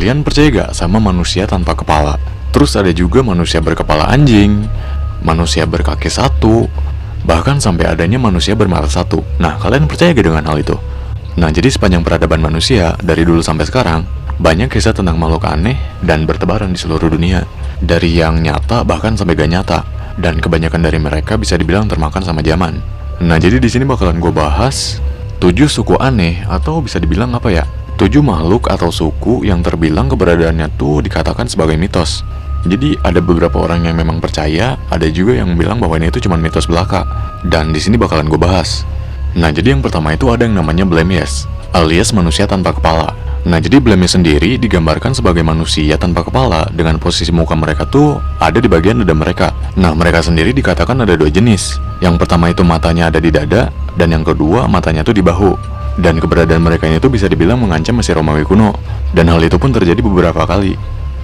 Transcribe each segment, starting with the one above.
kalian percaya gak sama manusia tanpa kepala? Terus ada juga manusia berkepala anjing, manusia berkaki satu, bahkan sampai adanya manusia bermata satu. Nah, kalian percaya gak dengan hal itu? Nah, jadi sepanjang peradaban manusia, dari dulu sampai sekarang, banyak kisah tentang makhluk aneh dan bertebaran di seluruh dunia. Dari yang nyata bahkan sampai gak nyata. Dan kebanyakan dari mereka bisa dibilang termakan sama zaman. Nah, jadi di sini bakalan gue bahas 7 suku aneh, atau bisa dibilang apa ya? 7 makhluk atau suku yang terbilang keberadaannya tuh dikatakan sebagai mitos. Jadi ada beberapa orang yang memang percaya, ada juga yang bilang bahwa ini itu cuma mitos belaka. Dan di sini bakalan gue bahas. Nah, jadi yang pertama itu ada yang namanya Blemmyes, alias manusia tanpa kepala. Nah, jadi Blemmyes sendiri digambarkan sebagai manusia tanpa kepala dengan posisi muka mereka tuh ada di bagian dada mereka. Nah, mereka sendiri dikatakan ada 2 jenis. Yang pertama itu matanya ada di dada, dan yang kedua matanya tuh di bahu. Dan keberadaan mereka ini tuh bisa dibilang mengancam Mesir Romawi kuno. Dan hal itu pun terjadi beberapa kali.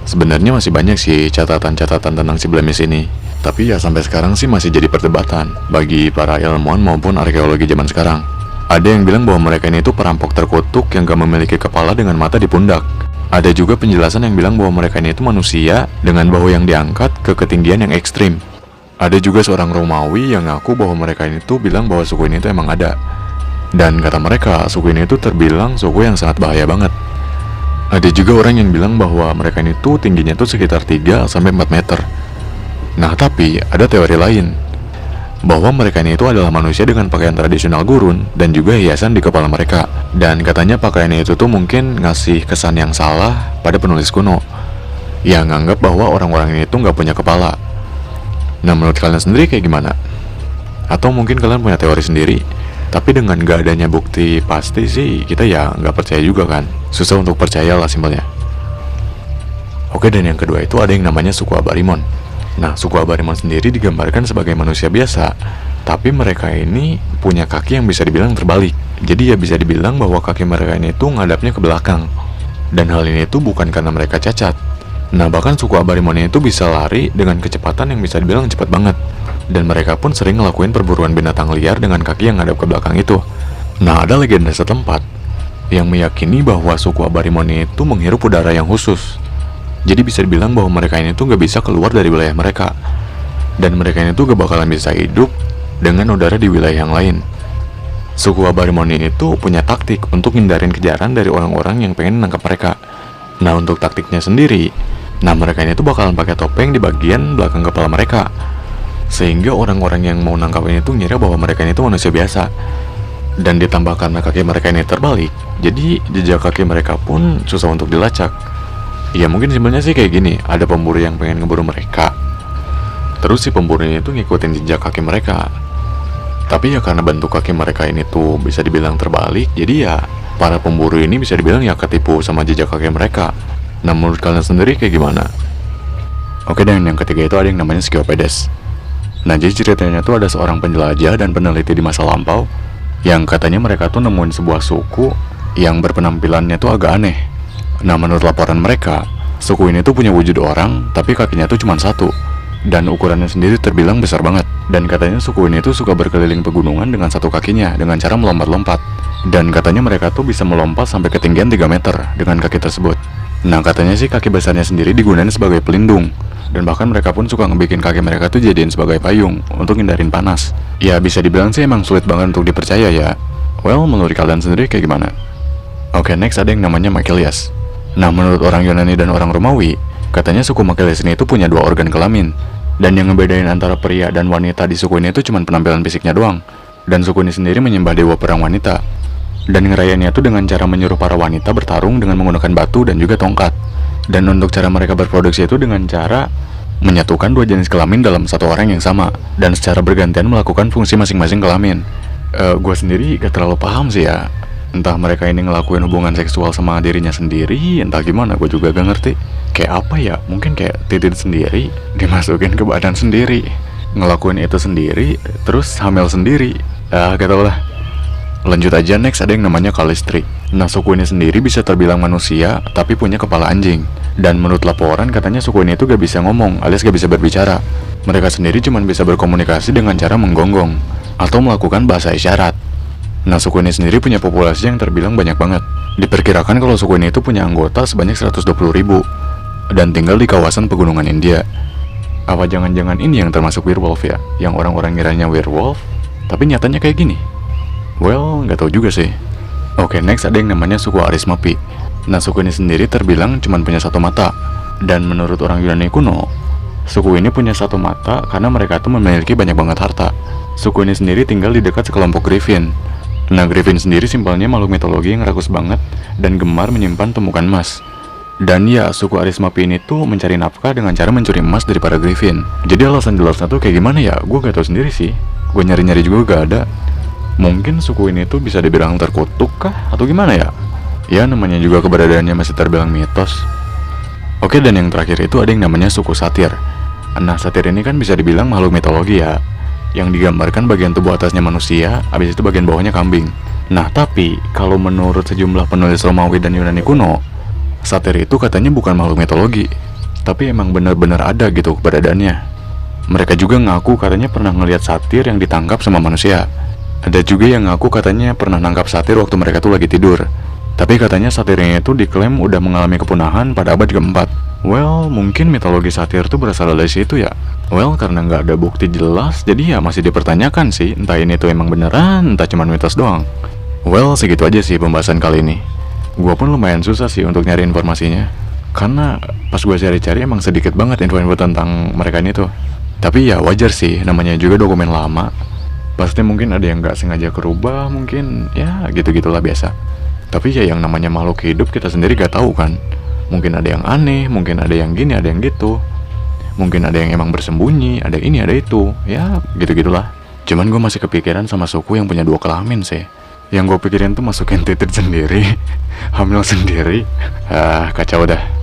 Sebenarnya masih banyak sih catatan-catatan tentang si Blemmyes ini. Tapi ya sampai sekarang sih masih jadi perdebatan bagi para ilmuwan maupun arkeologi zaman sekarang. Ada yang bilang bahwa mereka ini tuh perampok terkutuk yang gak memiliki kepala dengan mata di pundak. Ada juga penjelasan yang bilang bahwa mereka ini tuh manusia dengan bahu yang diangkat ke ketinggian yang ekstrim. Ada juga seorang Romawi yang ngaku bahwa mereka ini tuh bilang bahwa suku ini tuh emang ada. Dan kata mereka, suku ini tuh terbilang suku yang sangat bahaya banget. Ada juga orang yang bilang bahwa mereka ini tuh tingginya tuh sekitar 3-4 meter. Nah, tapi ada teori lain, bahwa mereka ini itu adalah manusia dengan pakaian tradisional gurun dan juga hiasan di kepala mereka. Dan katanya pakaian itu tuh mungkin ngasih kesan yang salah pada penulis kuno yang nganggap bahwa orang-orang ini tuh nggak punya kepala. Nah, menurut kalian sendiri kayak gimana? Atau mungkin kalian punya teori sendiri? Tapi dengan gak adanya bukti pasti sih, kita ya nggak percaya juga kan. Susah untuk percaya lah simpelnya. Oke, dan yang kedua itu ada yang namanya suku Abarimon. Nah, suku Abarimon sendiri digambarkan sebagai manusia biasa, tapi mereka ini punya kaki yang bisa dibilang terbalik. Jadi ya bisa dibilang bahwa kaki mereka ini tuh ngadapnya ke belakang. Dan hal ini tuh bukan karena mereka cacat. Nah, bahkan suku Abarimon itu bisa lari dengan kecepatan yang bisa dibilang cepat banget. Dan mereka pun sering ngelakuin perburuan binatang liar dengan kaki yang ngadap ke belakang itu. Nah, ada legenda setempat yang meyakini bahwa suku Abarimon itu menghirup udara yang khusus. Jadi bisa dibilang bahwa mereka ini tuh gak bisa keluar dari wilayah mereka. Dan mereka ini tuh gak bakalan bisa hidup dengan udara di wilayah yang lain. Suku Abarimon ini tuh punya taktik untuk hindarin kejaran dari orang-orang yang pengen nangkap mereka. Nah, untuk taktiknya sendiri, mereka ini tuh bakalan pakai topeng di bagian belakang kepala mereka. Sehingga orang-orang yang mau nangkap ini tuh ngira bahwa mereka ini tuh manusia biasa. Dan ditambah karena kaki mereka ini terbalik, jadi jejak kaki mereka pun susah untuk dilacak. Ya mungkin simpelnya sih kayak gini, ada pemburu yang pengen ngeburu mereka. Terus si pemburu ini tuh ngikutin jejak kaki mereka. Tapi ya karena bentuk kaki mereka ini tuh bisa dibilang terbalik, jadi ya para pemburu ini bisa dibilang ya ketipu sama jejak kaki mereka. Nah, menurut kalian sendiri kayak gimana? Oke, dan yang ketiga itu ada yang namanya Scioppedes. Nah, jadi ceritanya tuh ada seorang penjelajah dan peneliti di masa lampau yang katanya mereka tuh nemuin sebuah suku yang berpenampilannya tuh agak aneh. Nah, menurut laporan mereka, suku ini tuh punya wujud orang, tapi kakinya tuh cuma satu. Dan ukurannya sendiri terbilang besar banget. Dan katanya suku ini tuh suka berkeliling pegunungan dengan satu kakinya, dengan cara melompat-lompat. Dan katanya mereka tuh bisa melompat sampai ketinggian 3 meter dengan kaki tersebut. Nah, katanya sih kaki besarnya sendiri digunakan sebagai pelindung. Dan bahkan mereka pun suka ngebikin kaki mereka tuh jadiin sebagai payung untuk hindarin panas. Ya bisa dibilang sih emang sulit banget untuk dipercaya ya. Well, menurut kalian sendiri kayak gimana? Oke, next ada yang namanya Machielias. Nah, menurut orang Yunani dan orang Romawi, katanya suku Machielias ini tuh punya 2 organ kelamin. Dan yang ngebedain antara pria dan wanita di suku ini tuh cuma penampilan fisiknya doang. Dan suku ini sendiri menyembah dewa perang wanita. Dan ngerayainnya tuh dengan cara menyuruh para wanita bertarung dengan menggunakan batu dan juga tongkat. Dan untuk cara mereka berproduksi itu dengan cara menyatukan 2 jenis kelamin dalam satu orang yang sama, dan secara bergantian melakukan fungsi masing-masing kelamin. Gue sendiri gak terlalu paham sih ya. Entah mereka ini ngelakuin hubungan seksual sama dirinya sendiri, entah gimana, gue juga gak ngerti. Kayak apa ya, mungkin kayak titik sendiri dimasukin ke badan sendiri, ngelakuin itu sendiri, terus hamil sendiri. Gak tau lah. Lanjut aja, next ada yang namanya Calistri. Nah, suku ini sendiri bisa terbilang manusia, tapi punya kepala anjing. Dan menurut laporan katanya suku ini tuh gak bisa ngomong, alias gak bisa berbicara. Mereka sendiri cuma bisa berkomunikasi dengan cara menggonggong atau melakukan bahasa isyarat. Nah, suku ini sendiri punya populasi yang terbilang banyak banget. Diperkirakan kalau suku ini itu punya anggota sebanyak 120.000 dan tinggal di kawasan pegunungan India. Apa jangan-jangan ini yang termasuk werewolf ya? Yang orang-orang ngiranya werewolf, tapi nyatanya kayak gini? Well, nggak tahu juga sih. Oke, next ada yang namanya suku Arismapi. Nah, suku ini sendiri terbilang cuma punya satu mata. Dan menurut orang Yunani kuno, suku ini punya satu mata karena mereka tuh memiliki banyak banget harta. Suku ini sendiri tinggal di dekat sekelompok Griffin. Nah, Griffin sendiri simpelnya makhluk mitologi yang rakus banget dan gemar menyimpan tumpukan emas. Dan ya, suku Arismapi ini tuh mencari nafkah dengan cara mencuri emas dari para Griffin. Jadi alasan jelasnya tuh kayak gimana ya? Gue gak tahu sendiri sih. Gue nyari-nyari juga gak ada. Mungkin suku ini tuh bisa dibilang terkutuk kah? Atau gimana ya? Ya, namanya juga keberadaannya masih terbilang mitos. Oke, dan yang terakhir itu ada yang namanya suku Satyr. Nah, Satyr ini kan bisa dibilang makhluk mitologi ya, yang digambarkan bagian tubuh atasnya manusia, habis itu bagian bawahnya kambing. Nah, tapi kalau menurut sejumlah penulis Romawi dan Yunani kuno, Satyr itu katanya bukan makhluk mitologi, tapi emang benar-benar ada gitu keberadaannya. Mereka juga ngaku katanya pernah ngelihat satyr yang ditangkap sama manusia. Ada juga yang ngaku katanya pernah nangkap satyr waktu mereka tuh lagi tidur. Tapi katanya satyrnya itu diklaim udah mengalami kepunahan pada abad keempat. Well, mungkin mitologi satyr tuh berasal dari situ ya. Well, karena nggak ada bukti jelas, jadi ya masih dipertanyakan sih, entah ini tuh emang beneran, entah cuma mitos doang. Well, segitu aja sih pembahasan kali ini. Gua pun lumayan susah sih untuk nyari informasinya, karena pas gue cari-cari emang sedikit banget info-info tentang mereka ini tuh. Tapi ya wajar sih, namanya juga dokumen lama. Pasti mungkin ada yang nggak sengaja kerubah, mungkin ya gitu-gitulah biasa. Tapi ya yang namanya makhluk hidup kita sendiri gak tahu kan. Mungkin ada yang aneh, mungkin ada yang gini, ada yang gitu. Mungkin ada yang emang bersembunyi, ada ini, ada itu. Ya gitu-gitulah. Cuman gue masih kepikiran sama suku yang punya 2 kelamin sih. Yang gue pikirin tuh masukin titik sendiri, hamil sendiri. Kacau dah.